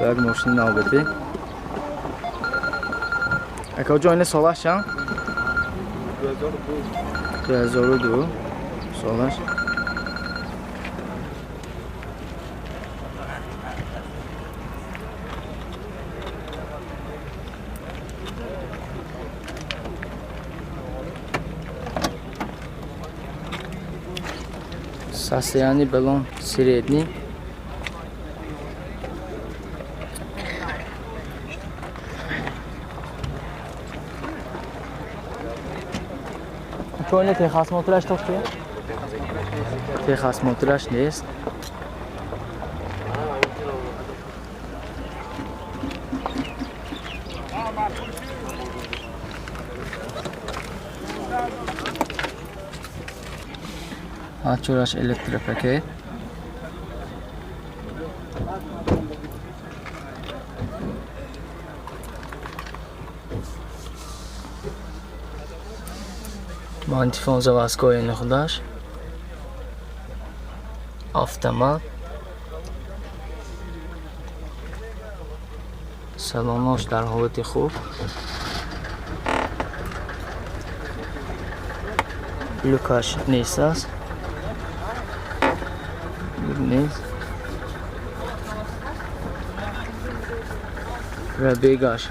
یک ماشین نوبتی اکا جا اینه سالش چند؟ 2002 سالش Sasiyani balon средний. Чойне техас мотораш тохтия? Техас мотораш нест. Açıraş elektropaket. Mantifon заводской нахудаш. Автомат. Салонош дар ҳолати хуб. Люкаш нест аст. Нест. Пробегаш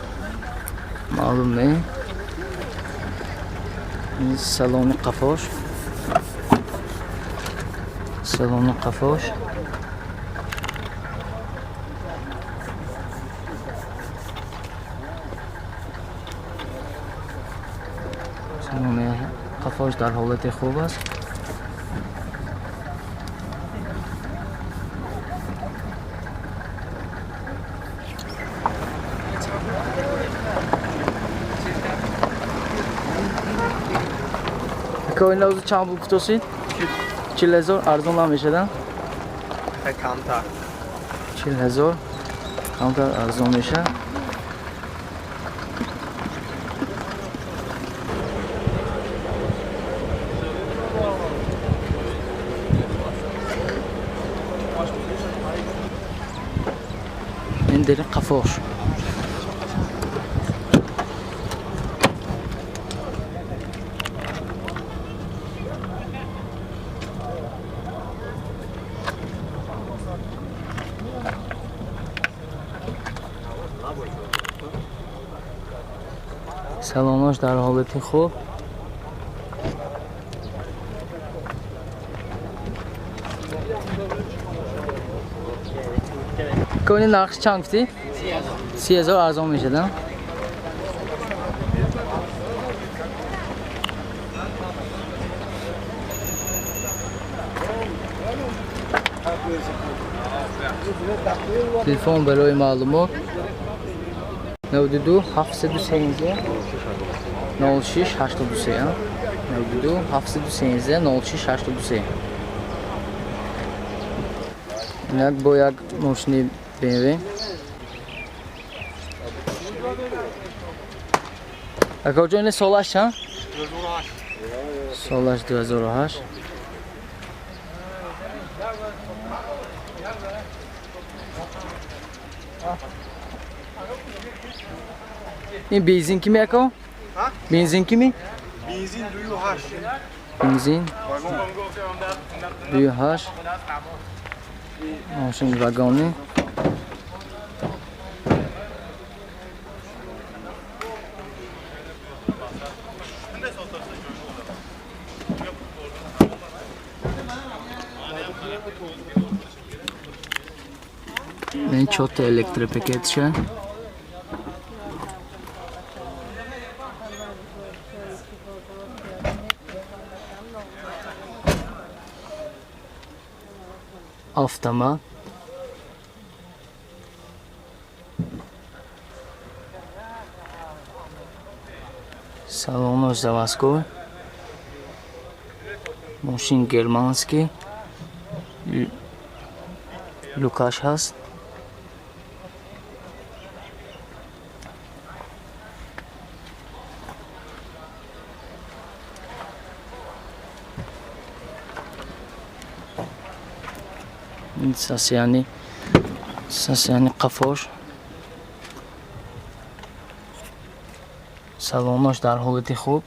маълум не. Салони қафош. Салони қафош. Салони қафош дар ҳолати хуб аст. Коин лозу чанд пул гуфтосид? 40,000 арзон намешадам? Камтар. 40,000 камтар арзон мешад. Ин дери қафош. Салонош дар ҳолати хуб. Коини нархи чанд гуфтӣ? 30,000 арзон мешадам. Телефон барои маълумот 92 713 06 83 92 713 06 83. Як бо як мошини BMW. Ака ҷони солаш чанд? 2008. Солаш 2008. این بنزین کی میکو؟ بنزین کی می؟ Benzin 2008. بنزین 2008. ماشین واگانی. این چوت الکتریپکت شه. Автомат. Салонош заводской. Машин германский. Люкаш ҳаст. Сасияни ساسیانی قفاش سالانش در حالت خوب.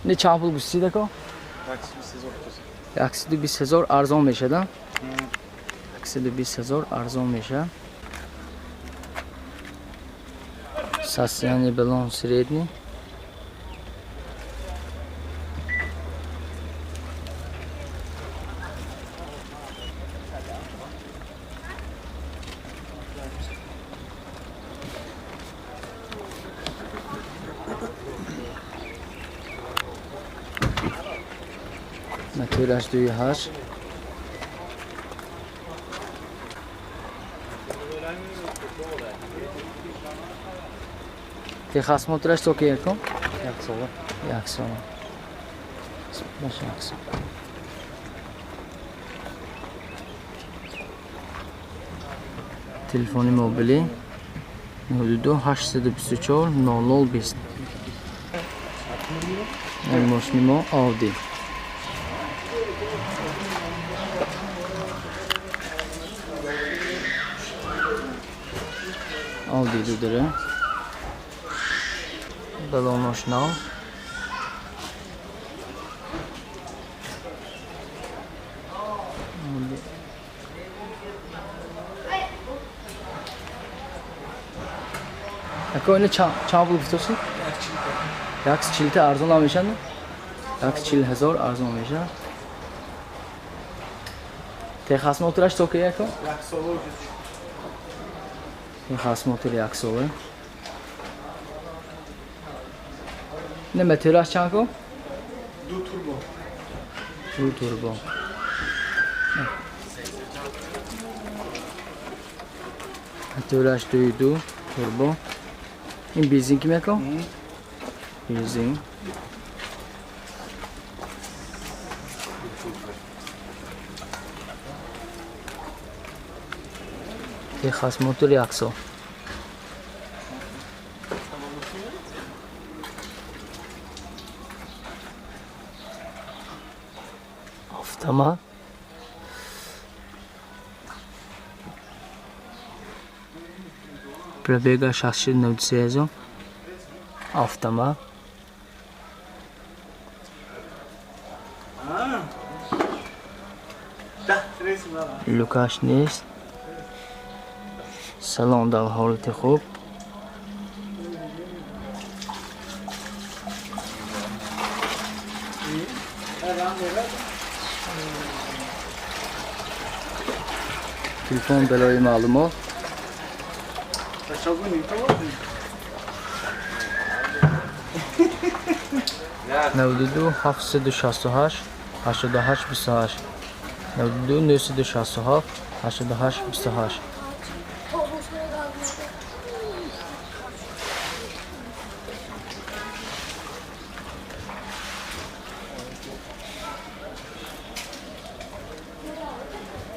نه چند پول گوشتی دکو؟ 120,000 ارزان میشه ده؟ 120,000 ارزان میشه. Состояние баллон средний. Мотоляж 2.8. Техас мотоляж сколько ярком? 100. 100. Baş 100. Telefoni mobili 02 824 0020. Машина Audi. Audi dudere. Balon national. Ako çabuk bitiyorsun? 140 ارزان میشه نه؟ 140,000 ارزان میشه. تخص موتورش تو که یکو؟ 100. تخص موتور 100. نه مترش چند کو؟ 2 turbo. 2 turbo. مترش 2 turbo. این بنزین کی میکو؟ Benzin. Texas motor 100. Автомат. Пробега 693. Автомат. لوکاش نیست. سالن در حالت خوب. تلفن برای معلومات 92 768 88 28 92 967 88 28